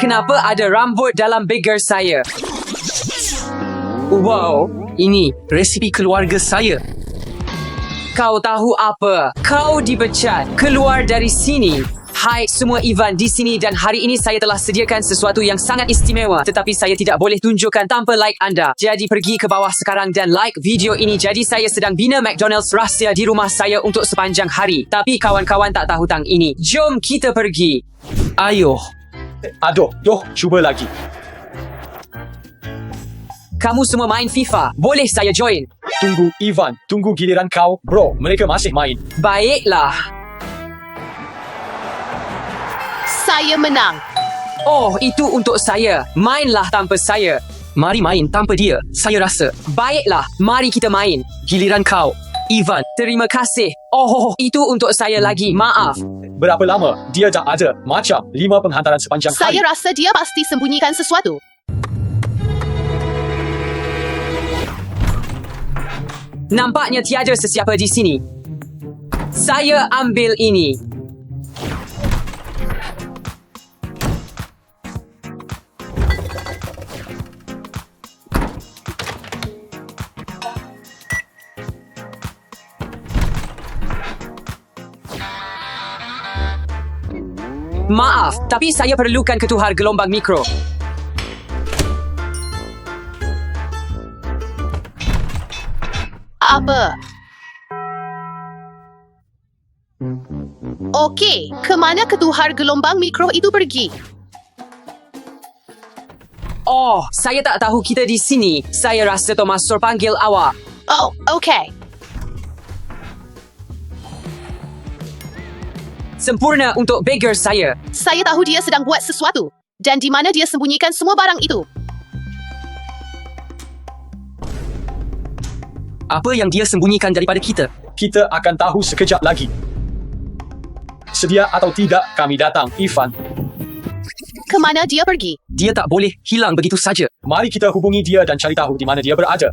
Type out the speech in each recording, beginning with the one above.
kenapa ada rambut dalam burger saya? Wow, Ini resipi keluarga saya. kau tahu apa? Kau dipecat. Keluar dari sini. Hai semua, Ivan di sini dan hari ini saya telah sediakan sesuatu yang sangat istimewa, tetapi saya tidak boleh tunjukkan tanpa like anda. Jadi pergi ke bawah sekarang dan like video ini. Jadi saya sedang bina McDonald's rahsia di rumah saya untuk sepanjang hari. Tapi kawan-kawan tak tahu tentang ini. Jom kita pergi. Ayo. Aduh, cuba lagi. Kamu semua main FIFA. Boleh saya join? Tunggu, Ivan. Tunggu giliran kau. Bro, mereka masih main. Baiklah. Saya menang. Oh, itu untuk saya. Mainlah tanpa saya. Mari main tanpa dia, saya rasa. Baiklah, mari kita main. Giliran kau, Ivan. Terima kasih. Oh, itu untuk saya lagi. Maaf. Berapa lama dia dah ada? Macam 5 penghantaran sepanjang hari. Saya rasa dia pasti sembunyikan sesuatu. Nampaknya tiada sesiapa di sini. Saya ambil ini. Maaf, tapi saya perlukan ketuhar gelombang mikro. Apa? Okey, ke mana ketuhar gelombang mikro itu pergi? Oh, saya tak tahu kita di sini. Saya rasa Thomas Sur panggil awak. Oh, okey. Sempurna untuk burger saya. Saya tahu dia sedang buat sesuatu. Dan di mana dia sembunyikan semua barang itu? Apa yang dia sembunyikan daripada kita? Kita akan tahu sekejap lagi. Sedia atau tidak, kami datang, Ivan. Ke mana dia pergi? Dia tak boleh hilang begitu saja. Mari kita hubungi dia dan cari tahu di mana dia berada.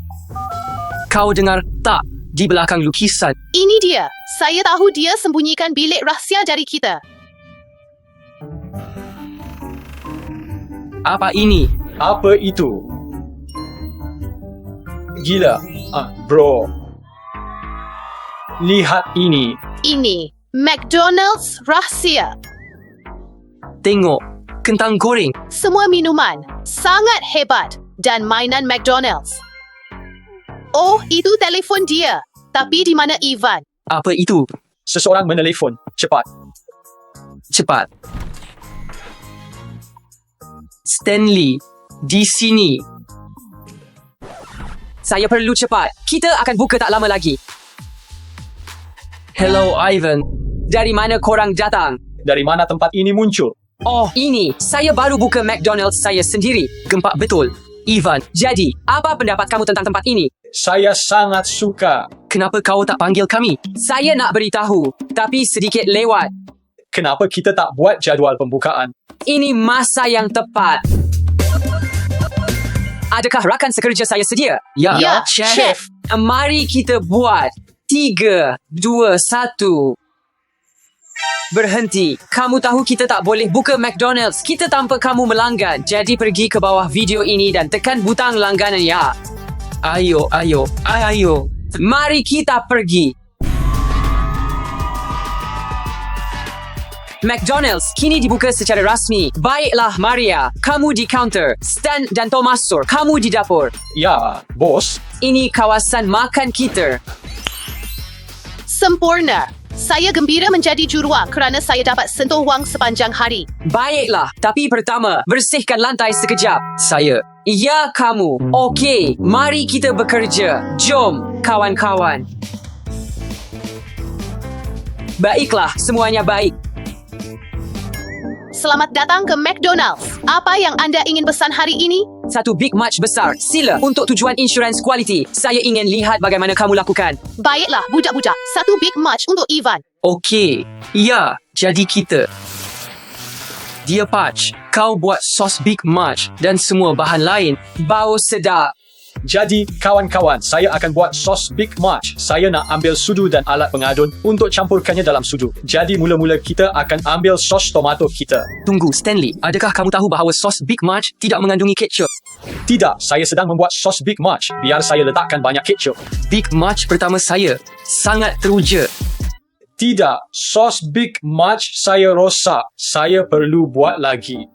Kau dengar tak? Di belakang lukisan. Ini dia. Saya tahu dia sembunyikan bilik rahsia dari kita. Apa ini? Apa itu? Gila. Bro. Lihat ini. Ini McDonald's rahsia. Tengok. Kentang goreng. Semua minuman sangat hebat dan mainan McDonald's. Oh, itu telefon dia. Tapi di mana Ivan? Apa itu? Seseorang menelefon. Cepat. Cepat. Stanley. Di sini. Saya perlu cepat. Kita akan buka tak lama lagi. Hello, Ivan. Dari mana korang datang? Dari mana tempat ini muncul? Oh, ini. Saya baru buka McDonald's saya sendiri. Gempak betul. Ivan, Jadi, apa pendapat kamu tentang tempat ini? Saya sangat suka. kenapa kau tak panggil kami? Saya nak beritahu, tapi sedikit lewat. Kenapa kita tak buat jadual pembukaan? Ini masa yang tepat. Adakah rakan sekerja saya sedia? Ya, Chef. Mari kita buat. 3, 2, 1. Berhenti. Kamu tahu kita tak boleh buka McDonald's kita tanpa kamu melanggan. Jadi pergi ke bawah video ini dan tekan butang langganan ya. Ayo. Mari kita pergi. McDonald's kini dibuka secara rasmi. Baiklah Maria, kamu di counter. Stan dan Thomas Sur, kamu di dapur. Ya, bos. Ini kawasan makan kita. Sempurna. Saya gembira menjadi juruang kerana saya dapat sentuh wang sepanjang hari. Baiklah, tapi pertama, bersihkan lantai sekejap. Saya. Ya, kamu. Okey, mari kita bekerja. Jom, kawan-kawan. Baiklah, semuanya baik. Selamat datang ke McDonald's. Apa yang anda ingin pesan hari ini? Satu Big Mac besar. Sila, untuk tujuan insurans kualiti. Saya ingin lihat bagaimana kamu lakukan. Baiklah, budak-budak. Satu Big Mac untuk Ivan. Okey. Ya, jadi kita. Dia Patch, kau buat sos Big Mac dan semua bahan lain. Bau sedap. Jadi, kawan-kawan, saya akan buat sos Big March. Saya nak ambil sudu dan alat pengadun untuk campurkannya dalam sudu. Jadi, mula-mula kita akan ambil sos tomato kita. Tunggu, Stanley. Adakah kamu tahu bahawa sos Big March tidak mengandungi ketchup? Tidak, saya sedang membuat sos Big March. Biar saya letakkan banyak ketchup. Big March pertama saya sangat teruja. Tidak, sos Big March saya rosak. Saya perlu buat lagi.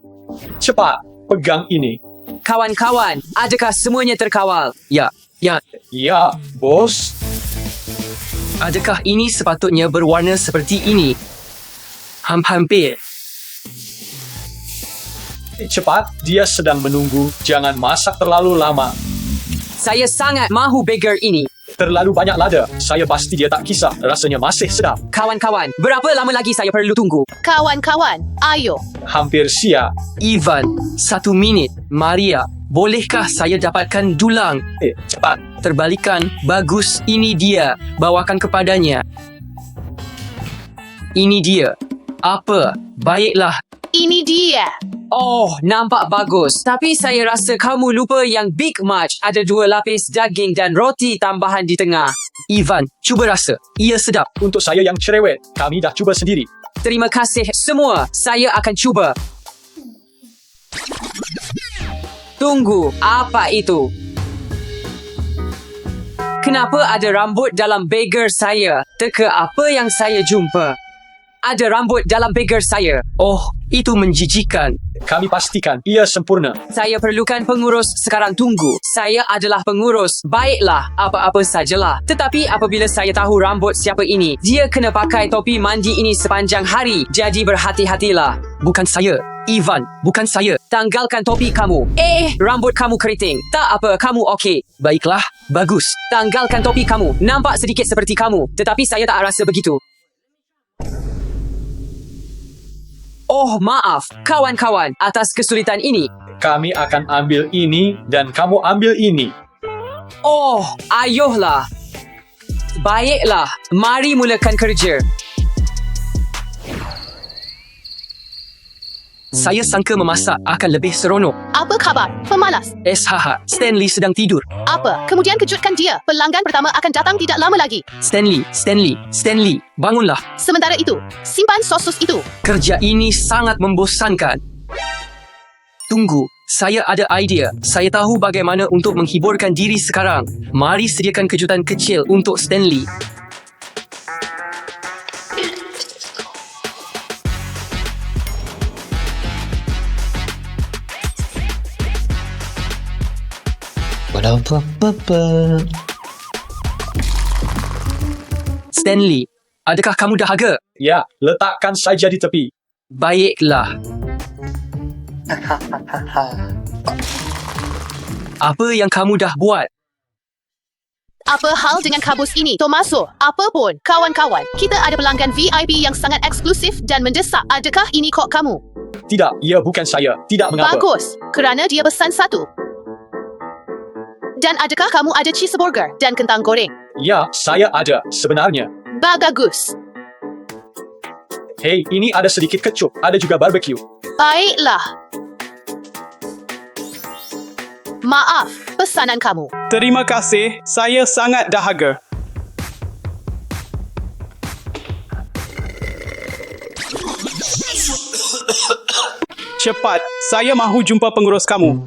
Cepat, pegang ini. Kawan-kawan, adakah semuanya terkawal? Ya. Ya, bos. Adakah ini sepatutnya berwarna seperti ini? Hampir. Cepat, dia sedang menunggu. Jangan masak terlalu lama. Saya sangat mahu burger ini. Terlalu banyak lada. Saya pasti dia tak kisah. Rasanya masih sedap. Kawan-kawan, berapa lama lagi saya perlu tunggu? Kawan-kawan, ayo. Hampir siap. Ivan, 1 minit. Maria, bolehkah saya dapatkan dulang? Cepat. Terbalikan. Bagus, ini dia. Bawakan kepadanya. Ini dia. Apa? Baiklah. Ini dia. Oh, nampak bagus. Tapi saya rasa kamu lupa yang Big March ada 2 lapis daging dan roti tambahan di tengah. Ivan, cuba rasa. Ia sedap. Untuk saya yang cerewet, kami dah cuba sendiri. Terima kasih semua. Saya akan cuba. Tunggu, apa itu? Kenapa ada rambut dalam burger saya? Teka apa yang saya jumpa? Ada rambut dalam burger saya. Oh, itu menjijikan. Kami pastikan ia sempurna. Saya perlukan pengurus sekarang. Tunggu. Saya adalah pengurus. Baiklah, apa-apa sajalah. Tetapi apabila saya tahu rambut siapa ini, dia kena pakai topi mandi ini sepanjang hari. Jadi berhati-hatilah. Bukan saya. Ivan, bukan saya. Tanggalkan topi kamu. Rambut kamu keriting. Tak apa, kamu okey. Baiklah, bagus. Tanggalkan topi kamu. Nampak sedikit seperti kamu. Tetapi saya tak rasa begitu. Oh, maaf. Kawan-kawan, atas kesulitan ini. Kami akan ambil ini dan kamu ambil ini. Oh, ayolah. Baiklah, mari mulakan kerja. Saya sangka memasak akan lebih seronok. Apa khabar? Pemalas. SHH, Stanley sedang tidur. Apa? Kemudian kejutkan dia. Pelanggan pertama akan datang tidak lama lagi. Stanley, bangunlah. Sementara itu, simpan sos itu. Kerja ini sangat membosankan. Tunggu, saya ada idea. Saya tahu bagaimana untuk menghiburkan diri sekarang. Mari sediakan kejutan kecil untuk Stanley. Stanley, adakah kamu dahaga? Ya, letakkan saja di tepi. Baiklah. Apa yang kamu dah buat? Apa hal dengan kabus ini, Tomaso? Apapun, kawan-kawan, kita ada pelanggan VIP yang sangat eksklusif dan mendesak. Adakah ini kod kamu? Tidak, ia bukan saya. Tidak mengapa. Bagus, kerana dia pesan 1. Dan adakah kamu ada cheeseburger dan kentang goreng? Ya, saya ada. Sebenarnya. Bagus. Hei, ini ada sedikit kecup. Ada juga barbecue. Baiklah. Maaf, pesanan kamu. Terima kasih, saya sangat dahaga. Cepat, saya mahu jumpa pengurus kamu.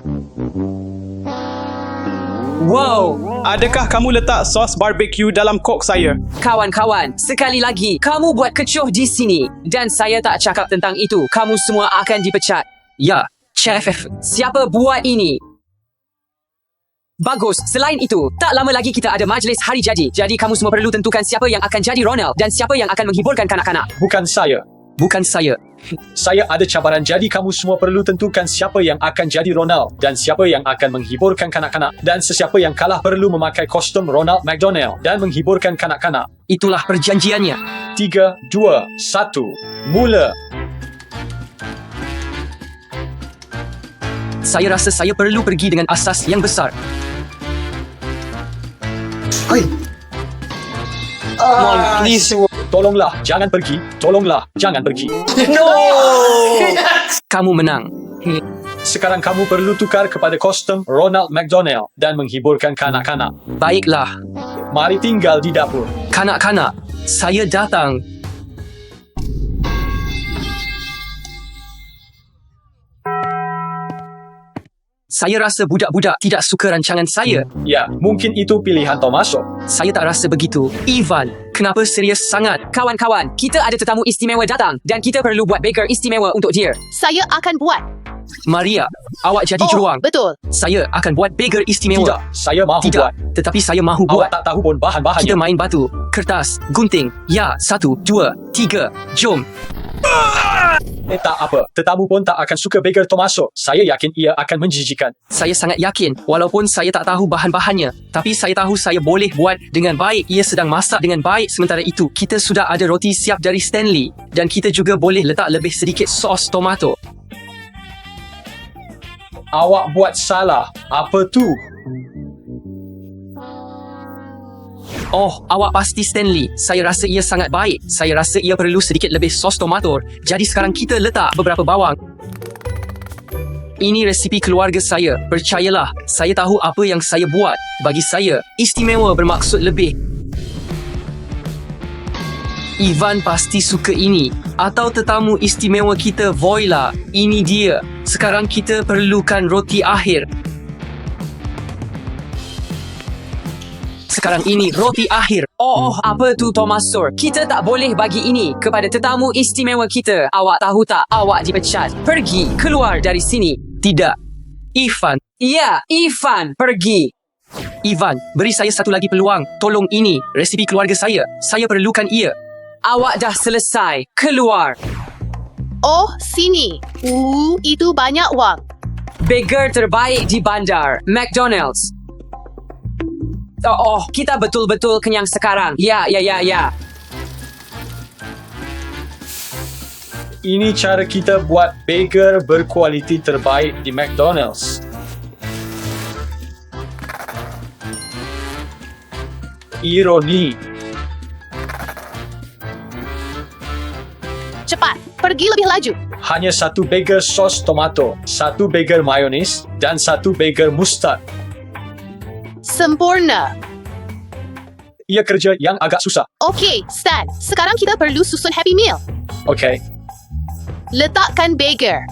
Wow, Adakah kamu letak sos barbecue dalam kok saya? kawan-kawan, sekali lagi, kamu buat kecoh di sini. Dan saya tak cakap tentang itu. Kamu semua akan dipecat. Ya, Chef. Siapa buat ini? Bagus. Selain itu, tak lama lagi kita ada majlis hari jadi. Jadi kamu semua perlu tentukan siapa yang akan jadi Ronald dan siapa yang akan menghiburkan kanak-kanak. Bukan saya. Bukan saya. Saya ada cabaran, jadi kamu semua perlu tentukan siapa yang akan jadi Ronald dan siapa yang akan menghiburkan kanak-kanak. Dan sesiapa yang kalah perlu memakai kostum Ronald McDonald dan menghiburkan kanak-kanak. Itulah perjanjiannya. 3, 2, 1, mula. Saya rasa saya perlu pergi dengan asas yang besar. Please. Tolonglah, jangan pergi. Tolonglah, jangan pergi. Kamu menang. Sekarang kamu perlu tukar kepada kostum Ronald McDonald dan menghiburkan kanak-kanak. Baiklah, Mari tinggal di dapur. kanak-kanak, saya datang. Saya rasa budak-budak tidak suka rancangan saya. Ya, mungkin itu pilihan Tomaso. Saya tak rasa begitu. Ivan, kenapa serius sangat? Kawan-kawan, kita ada tetamu istimewa datang dan kita perlu buat burger istimewa untuk dia. Saya akan buat. Maria, awak jadi juruang. Betul. Saya akan buat burger istimewa. Tidak, saya mahu Tidak, buat. tetapi saya mahu Awak buat. tak tahu pun bahan-bahannya. Kita main batu, kertas, gunting. Ya, 1, 2, 3. Jom. Tak apa, tetamu pun tak akan suka burger Tomaso. Saya yakin ia akan menjijikan. Saya sangat yakin, walaupun saya tak tahu bahan-bahannya. Tapi saya tahu saya boleh buat dengan baik. Ia sedang masak dengan baik. Sementara itu, kita sudah ada roti siap dari Stanley. Dan kita juga boleh letak lebih sedikit sos tomato. Awak buat salah. Apa tu? Oh, awak pasti Stanley. Saya rasa ia sangat baik. Saya rasa ia perlu sedikit lebih sos tomato. Jadi sekarang kita letak beberapa bawang. Ini resipi keluarga saya. Percayalah, saya tahu apa yang saya buat. Bagi saya, istimewa bermaksud lebih. Ivan pasti suka ini. Atau tetamu istimewa kita, Voila. Ini dia. Sekarang kita perlukan roti akhir. Sekarang ini roti akhir. Oh, apa tu Tomaso? Kita tak boleh bagi ini kepada tetamu istimewa kita. Awak tahu tak? Awak dipecat. Pergi, keluar dari sini. Tidak. Ivan. Ya, Ivan, pergi. Ivan, beri saya satu lagi peluang. Tolong, ini resipi keluarga saya. Saya perlukan ia. Awak dah selesai. Keluar. Oh, sini. Itu banyak wang. Burger terbaik di bandar. McDonald's. Oh, kita betul-betul kenyang sekarang. Ya. Ini cara kita buat burger berkualiti terbaik di McDonald's. Ironi. Cepat, pergi lebih laju. Hanya satu burger sos tomato, satu burger mayonis, dan satu burger mustard. Sempurna. Ia kerja yang agak susah. Okey, Stan. Sekarang kita perlu susun Happy Meal. Okey. Letakkan burger.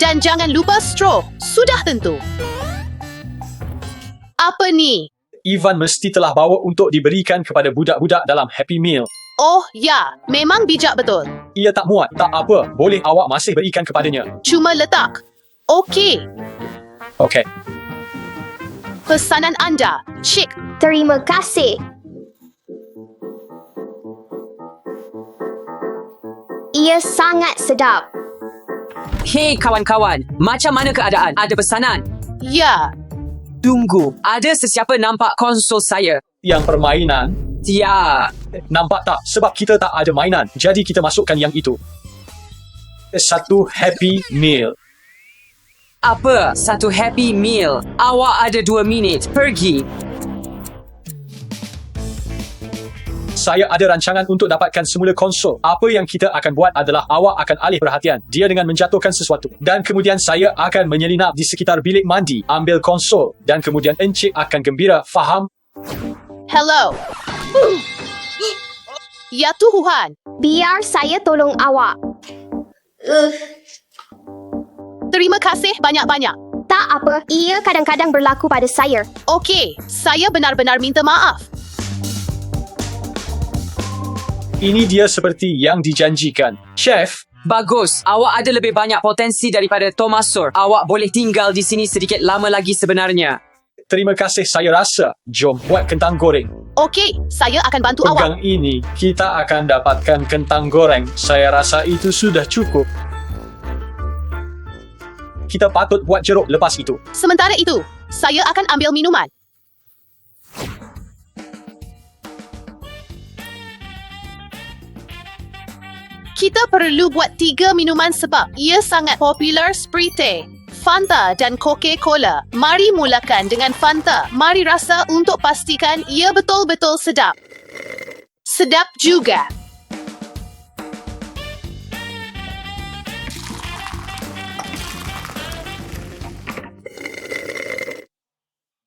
Dan jangan lupa straw. Sudah tentu. Apa ni? Ivan mesti telah bawa untuk diberikan kepada budak-budak dalam Happy Meal. Oh, ya. Memang bijak betul. Ia tak muat, tak apa. Boleh awak masih berikan kepadanya. Cuma letak. Okey. Okey. Pesanan anda. Cik. Terima kasih. Ia sangat sedap. Hei kawan-kawan, macam mana keadaan? Ada pesanan? Ya. Tunggu, ada sesiapa nampak konsol saya? Yang permainan, Ya. nampak tak? Sebab kita tak ada mainan. Jadi kita masukkan yang itu. Satu Happy Meal. Apa? Satu Happy Meal. Awak ada 2 minit. Pergi. Saya ada rancangan untuk dapatkan semula konsol. Apa yang kita akan buat adalah awak akan alih perhatian dia dengan menjatuhkan sesuatu. Dan kemudian saya akan menyelinap di sekitar bilik mandi, ambil konsol. Dan kemudian encik akan gembira, faham? Hello. Ya Tuhan. Biar saya tolong awak. Terima kasih banyak-banyak. Tak apa, ia kadang-kadang berlaku pada saya. Okey, saya benar-benar minta maaf. Ini dia seperti yang dijanjikan. Chef, Bagus. Awak ada lebih banyak potensi daripada Tomaso. Awak boleh tinggal di sini sedikit lama lagi sebenarnya. terima kasih saya rasa. Jom buat kentang goreng. Okey, saya akan bantu awak. Pegang ini, kita akan dapatkan kentang goreng. Saya rasa itu sudah cukup. Kita patut buat jeruk lepas itu. Sementara itu, saya akan ambil minuman. Kita perlu buat 3 minuman sebab ia sangat popular Sprite, Fanta dan Coca-Cola. Mari mulakan dengan Fanta. Mari rasa untuk pastikan ia betul-betul sedap. Sedap juga.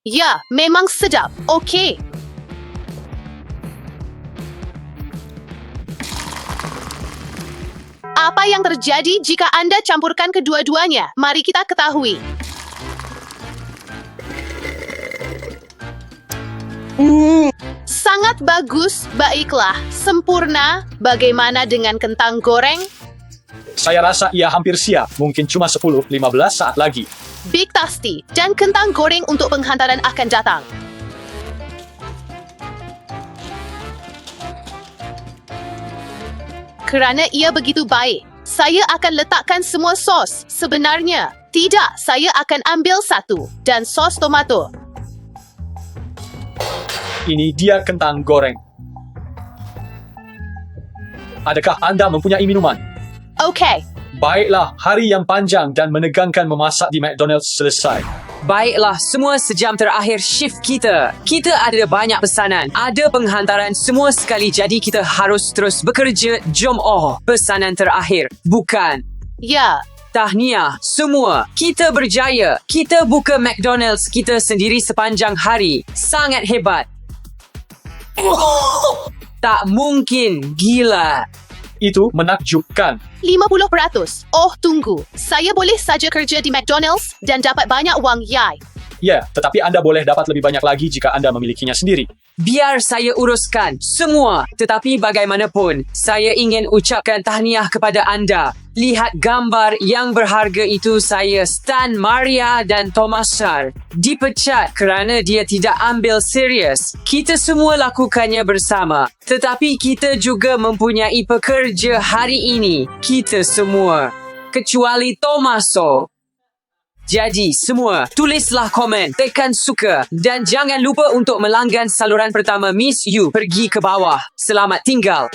Ya, memang sedap. Okey. Apa yang terjadi jika anda campurkan kedua-duanya? Mari kita ketahui. Sangat bagus, baiklah, sempurna. Bagaimana dengan kentang goreng? Saya rasa ia hampir siap. Mungkin cuma 10-15 saat lagi. Big Tasty dan kentang goreng untuk penghantaran akan datang. Kerana ia begitu baik, saya akan letakkan semua sos. Sebenarnya, tidak, saya akan ambil satu dan sos tomato. Ini dia kentang goreng. Adakah anda mempunyai minuman? Okey, Baiklah, hari yang panjang dan menegangkan memasak di McDonald's selesai. Baiklah, semua sejam terakhir shift kita. Kita ada banyak pesanan. Ada penghantaran semua sekali jadi kita harus terus bekerja. Jom pesanan terakhir. Bukan. ya, Tahniah, semua. Kita berjaya. Kita buka McDonald's kita sendiri sepanjang hari. Sangat hebat. Tak mungkin. Gila. Itu menakjubkan. 50%. Oh, tunggu. Saya boleh saja kerja di McDonald's dan dapat banyak wang, yai. Ya, tetapi anda boleh dapat lebih banyak lagi jika anda memilikinya sendiri. Biar saya uruskan semua. Tetapi bagaimanapun, saya ingin ucapkan tahniah kepada anda. Lihat gambar yang berharga itu. Saya Stan, Maria dan Thomasar dipecat kerana dia tidak ambil serius. Kita semua lakukannya bersama. Tetapi kita juga mempunyai pekerja hari ini. Kita semua. Kecuali Tomaso. Jadi semua, tulislah komen, tekan suka dan jangan lupa untuk melanggan saluran pertama Miss You pergi ke bawah. Selamat tinggal.